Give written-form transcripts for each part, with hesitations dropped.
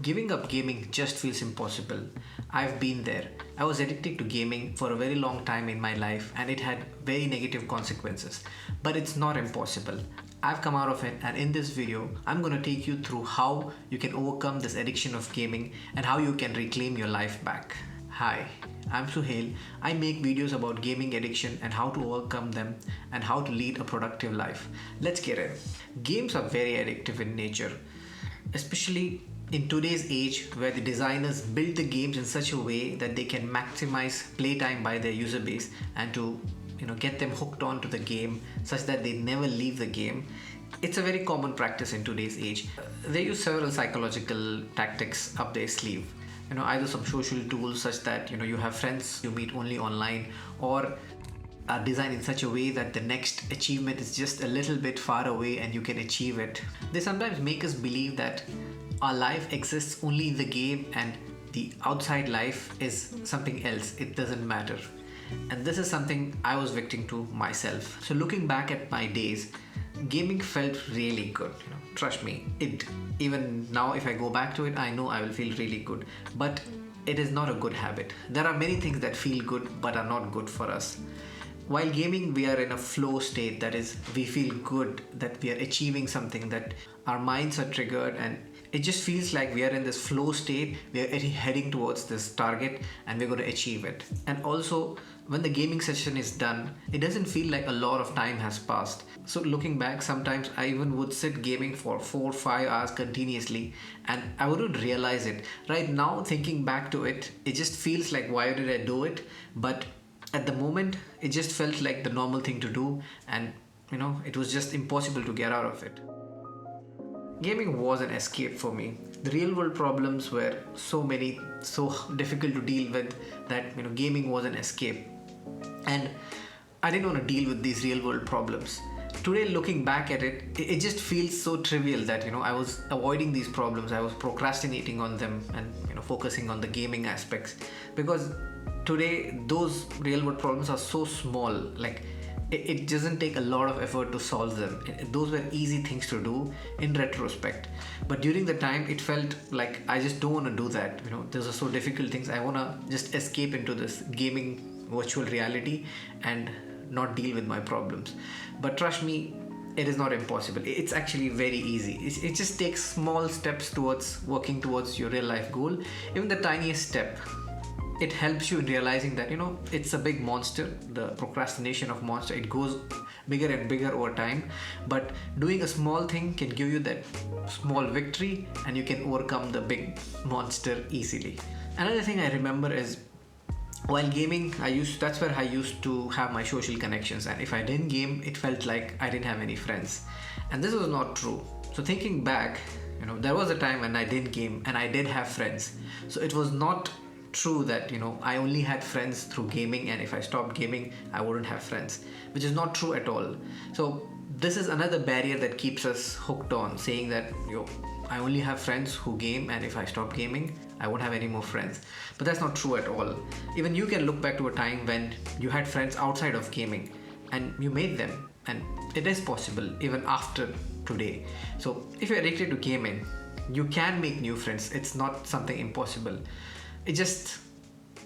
Giving up gaming just feels impossible. I've been there. I was addicted to gaming for a very long time in my life and it had very negative consequences. But it's not impossible. I've come out of it, and in this video, I'm going to take you through how you can overcome this addiction of gaming and how you can reclaim your life back. Hi, I'm Suhail. I make videos about gaming addiction and how to overcome them and how to lead a productive life. Let's get in. Games are very addictive in nature, especially in today's age where the designers build the games in such a way that they can maximize playtime by their user base and to get them hooked on to the game such that they never leave the game. It's a very common practice in today's age. They use several psychological tactics up their sleeve. Either some social tools such that you have friends you meet only online, or are designed in such a way that the next achievement is just a little bit far away and you can achieve it. They sometimes make us believe that our life exists only in the game and the outside life is something else. It doesn't matter. And this is something I was victim to myself. So looking back at my days, gaming felt really good. Trust me, even now if I go back to it, I know I will feel really good. But it is not a good habit. There are many things that feel good but are not good for us. While gaming, we are in a flow state, that is, we feel good that we are achieving something, that our minds are triggered, and it just feels like we are in this flow state, we are heading towards this target and we're going to achieve it. And also, when the gaming session is done, it doesn't feel like a lot of time has passed. So looking back, sometimes I even would sit gaming for 4-5 hours continuously and I wouldn't realize it. Right now, thinking back to it, it just feels like, why did I do it? But at the moment, it just felt like the normal thing to do, and it was just impossible to get out of it. Gaming was an escape for me. The real world problems were so many, so difficult to deal with that gaming was an escape. And I didn't want to deal with these real world problems. Today, looking back at it, it just feels so trivial that I was avoiding these problems. I was procrastinating on them and focusing on the gaming aspects, because today those real world problems are so small. Like it doesn't take a lot of effort to solve them. Those were easy things to do in retrospect, but during the time it felt like I just don't want to do that. Those are so difficult things. I want to just escape into this gaming virtual reality and not deal with my problems. But trust me, it is not impossible. It's actually very easy. It just takes small steps towards working towards your real life goal. Even the tiniest step, it helps you in realizing that it's a big monster. The procrastination of monster, it goes bigger and bigger over time, but doing a small thing can give you that small victory and you can overcome the big monster easily. Another thing I remember is, while gaming, that's where I used to have my social connections, and if I didn't game, it felt like I didn't have any friends, and this was not true. So thinking back, there was a time when I didn't game and I did have friends. So it was not true that I only had friends through gaming, and if I stopped gaming I wouldn't have friends, which is not true at all. So this is another barrier that keeps us hooked on saying that I only have friends who game, and if I stop gaming I won't have any more friends. But that's not true at all. Even you can look back to a time when you had friends outside of gaming and you made them, and it is possible even after today. So if you're addicted to gaming, you can make new friends. It's not something impossible. It just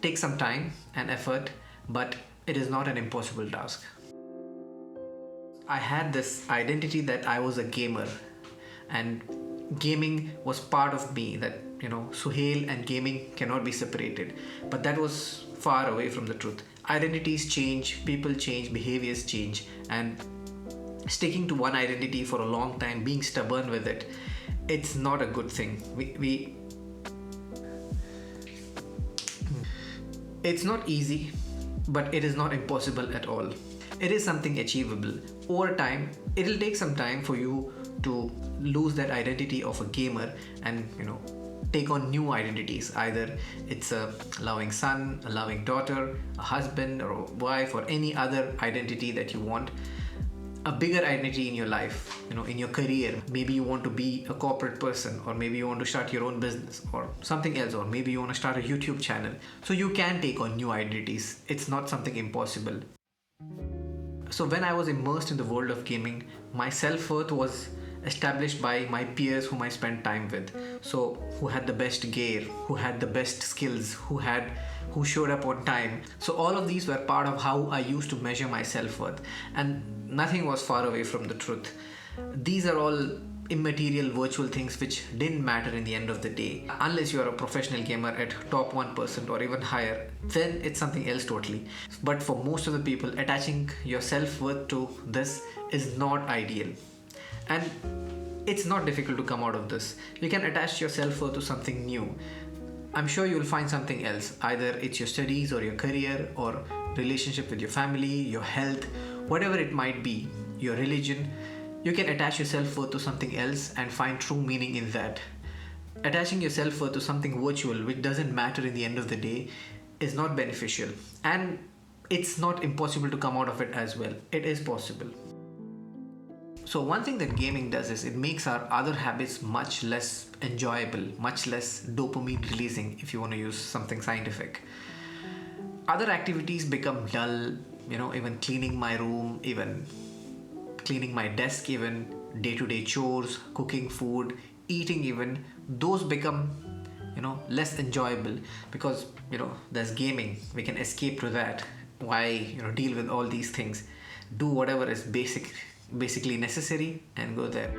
takes some time and effort, but it is not an impossible task. I had this identity that I was a gamer and gaming was part of me, that Suhail and gaming cannot be separated. But that was far away from the truth. Identities change, people change, behaviors change, and sticking to one identity for a long time, being stubborn with it, it's not a good thing. It's not easy, but it is not impossible at all. It is something achievable. Over time, it'll take some time for you to lose that identity of a gamer and take on new identities. Either it's a loving son, a loving daughter, a husband or a wife, or any other identity that you want. A bigger identity in your life, in your career. Maybe you want to be a corporate person, or maybe you want to start your own business or something else, or maybe you want to start a YouTube channel. So you can take on new identities. It's not something impossible. So when I was immersed in the world of gaming, my self-worth was established by my peers whom I spent time with. So who had the best gear, who had the best skills, who showed up on time. So all of these were part of how I used to measure my self-worth, and nothing was far away from the truth. These are all immaterial virtual things which didn't matter in the end of the day. Unless you are a professional gamer at top 1% or even higher, then it's something else totally. But for most of the people, attaching your self-worth to this is not ideal. And it's not difficult to come out of this. You can attach your self-worth to something new. I'm sure you'll find something else. Either it's your studies or your career or relationship with your family, your health, whatever it might be, your religion. You can attach your self-worth to something else and find true meaning in that. Attaching your self-worth to something virtual which doesn't matter in the end of the day is not beneficial. And it's not impossible to come out of it as well. It is possible. So one thing that gaming does is it makes our other habits much less enjoyable, much less dopamine releasing, if you want to use something scientific. Other activities become dull, even cleaning my room, even cleaning my desk, even day-to-day chores, cooking food, eating even, those become less enjoyable because there's gaming. We can escape to that. Why deal with all these things? Do whatever is basically necessary and go there.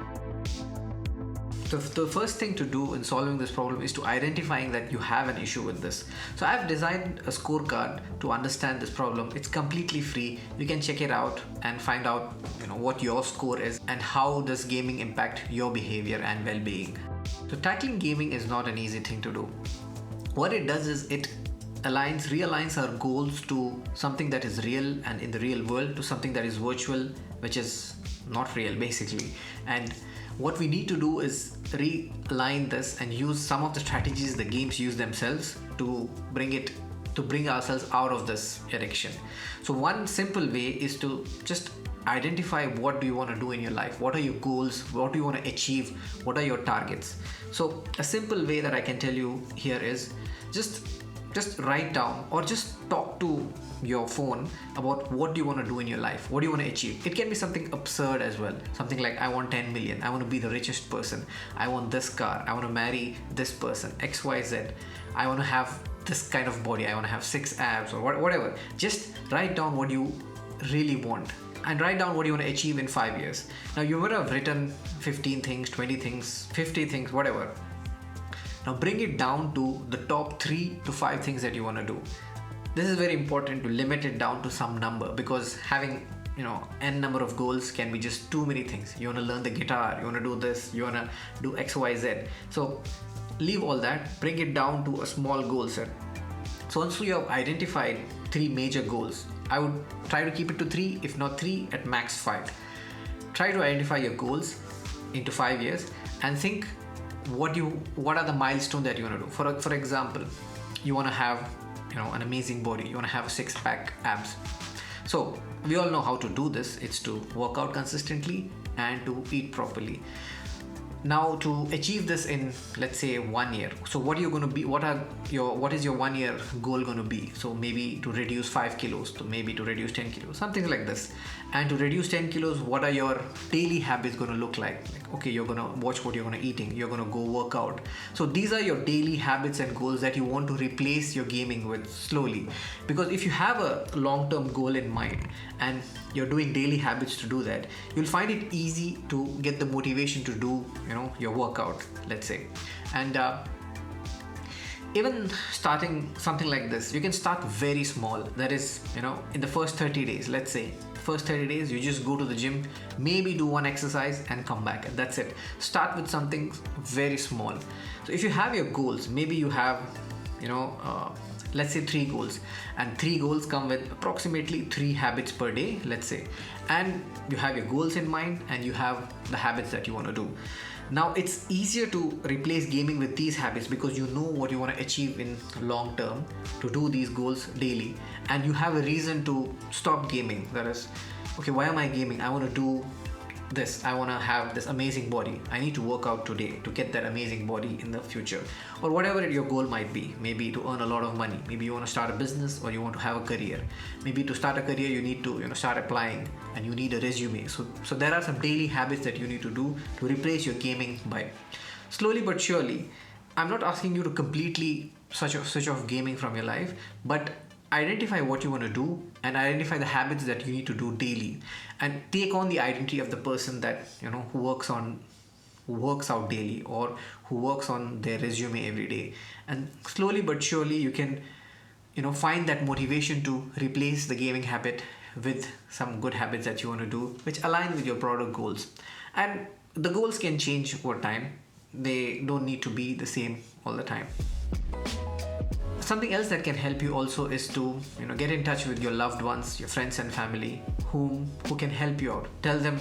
So the first thing to do in solving this problem is to identifying that you have an issue with this. So I've designed a scorecard to understand this problem. It's completely free. You can check it out and find out what your score is and how does gaming impact your behavior and well-being. So tackling gaming is not an easy thing to do. What it does is it realigns our goals to something that is real and in the real world to something that is virtual, which is not real basically. And what we need to do is realign this and use some of the strategies the games use themselves to bring ourselves out of this addiction. So one simple way is to just identify what do you want to do in your life, what are your goals, what do you want to achieve, what are your targets. So a simple way that I can tell you here is just write down or just talk to your phone about what do you want to do in your life, what do you want to achieve. It can be something absurd as well, something like I want 10 million, I want to be the richest person, I want this car, I want to marry this person, XYZ, I want to have this kind of body, I want to have 6 abs or whatever. Just write down what you really want and write down what you want to achieve in 5 years. Now you would have written 15 things, 20 things, 50 things, whatever. Now bring it down to the top 3 to 5 things that you want to do. This is very important to limit it down to some number because having n number of goals can be just too many things. You want to learn the guitar, you want to do this, you want to do XYZ. So leave all that, bring it down to a small goal set. So once you have identified 3 major goals, I would try to keep it to 3, if not 3, at max 5. Try to identify your goals into 5 years and think what are the milestones that you want to do. For example, you want to have an amazing body, you want to have a 6-pack abs. So we all know how to do this. It's to work out consistently and to eat properly. Now to achieve this in, let's say, 1 year, so what is your 1 year goal going to be? So maybe to reduce 5 kilos, to maybe to reduce 10 kilos, something like this. And to reduce 10 kilos, what are your daily habits going to look like? Okay, you're going to watch what you're going to eating, you're going to go work out. So these are your daily habits and goals that you want to replace your gaming with slowly. Because if you have a long-term goal in mind and you're doing daily habits to do that, you'll find it easy to get the motivation to do your workout, let's say. And even starting something like this, you can start very small. That is, in the first 30 days, let's say, first 30 days, you just go to the gym, maybe do one exercise and come back, and that's it. Start with something very small. So if you have your goals, maybe you have, let's say 3 goals, and 3 goals come with approximately 3 habits per day, let's say, and you have your goals in mind and you have the habits that you want to do. Now it's easier to replace gaming with these habits because you know what you want to achieve in long term to do these goals daily, and you have a reason to stop gaming. That is, okay, why am I gaming? I want to do this. I want to have this amazing body. I need to work out today to get that amazing body in the future, or whatever your goal might be. Maybe to earn a lot of money. Maybe you want to start a business, or you want to have a career. Maybe to start a career, you need to start applying, and you need a resume. So there are some daily habits that you need to do to replace your gaming by. Slowly but surely, I'm not asking you to completely switch off gaming from your life, but identify what you want to do and identify the habits that you need to do daily, and take on the identity of the person that who works out daily, or who works on their resume every day. And slowly but surely you can find that motivation to replace the gaming habit with some good habits that you want to do, which align with your product goals. And the goals can change over time. They don't need to be the same all the time. Something else that can help you also is to get in touch with your loved ones, your friends and family, who can help you out. Tell them,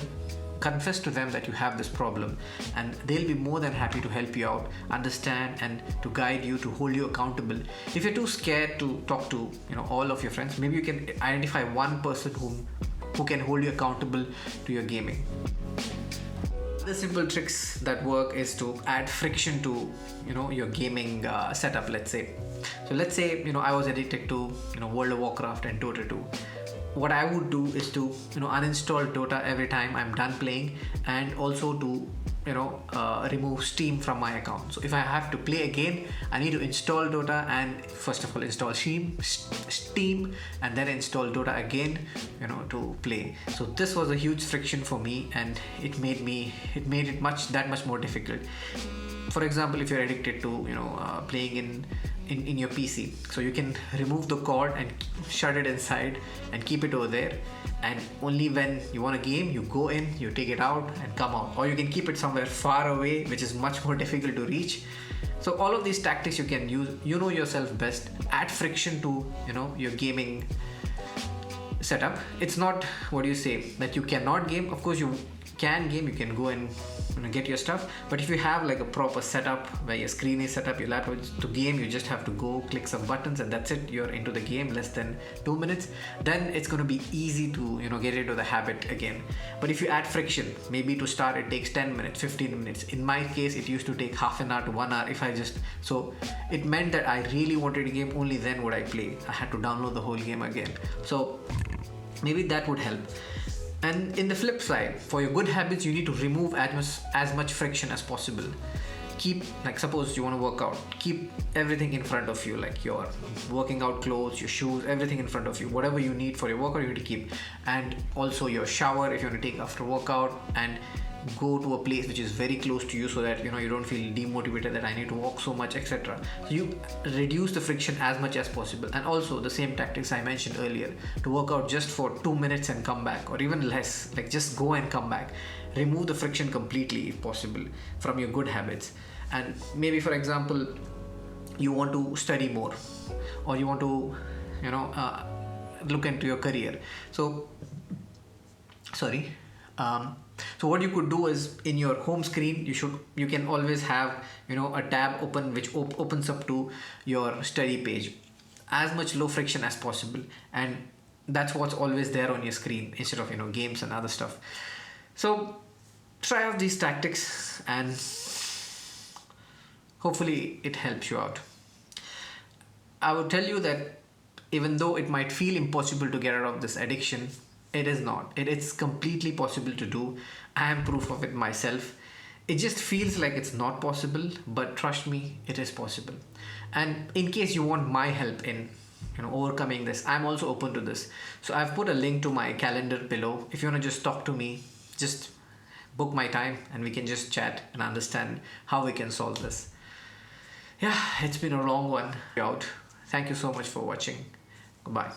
confess to them that you have this problem, and they'll be more than happy to help you out, understand, and to guide you, to hold you accountable. If you're too scared to talk to all of your friends, maybe you can identify one person who can hold you accountable to your gaming. The simple tricks that work is to add friction to your gaming setup. Let's say I was addicted to World of Warcraft and Dota 2. What I would do is to uninstall Dota every time I'm done playing, and also to remove Steam from my account. So if I have to play again, I need to install Dota, and first of all install Steam, and then install Dota again to play. So this was a huge friction for me, and it made it that much more difficult. For example, if you're addicted to playing in your PC, so you can remove the cord and shut it inside and keep it over there, and only when you want a game, you go in, you take it out and come out. Or you can keep it somewhere far away, which is much more difficult to reach. So all of these tactics you can use. You know yourself best. Add friction to your gaming setup. It's not that you cannot game. Of course you can game, you can go and get your stuff, but if you have like a proper setup where your screen is set up, your laptop to game, you just have to go click some buttons and that's it, you're into the game less than 2 minutes, then it's going to be easy to get into the habit again. But if you add friction, maybe to start it takes 10 minutes, 15 minutes. In my case, it used to take half an hour to 1 hour. So it meant that I really wanted a game, only then would I play. I had to download the whole game again. So maybe that would help. And in the flip side, for your good habits, you need to remove as much friction as possible. Keep, suppose you want to work out, keep everything in front of you, like your working out clothes, your shoes, everything in front of you. Whatever you need for your workout, you need to keep. And also your shower, if you want to take after workout, and go to a place which is very close to you, so that you don't feel demotivated that I need to walk so much, etc. So you reduce the friction as much as possible. And also the same tactics I mentioned earlier, to work out just for 2 minutes and come back, or even less, just go and come back. Remove the friction completely if possible from your good habits. And maybe, for example, you want to study more, or you want to look into your career. So what you could do is, in your home screen, you can always have a tab open which opens up to your study page. As much low friction as possible, and that's what's always there on your screen instead of games and other stuff. So try out these tactics, and hopefully it helps you out. I would tell you that even though it might feel impossible to get out of this addiction, it is not. It's completely possible to do. I am proof of it myself. It just feels like it's not possible, but trust me, it is possible. And in case you want my help in overcoming this, I'm also open to this. So I've put a link to my calendar below. If you want to just talk to me, just book my time and we can just chat and understand how we can solve this. Yeah, it's been a long one. Thank you so much for watching. Goodbye.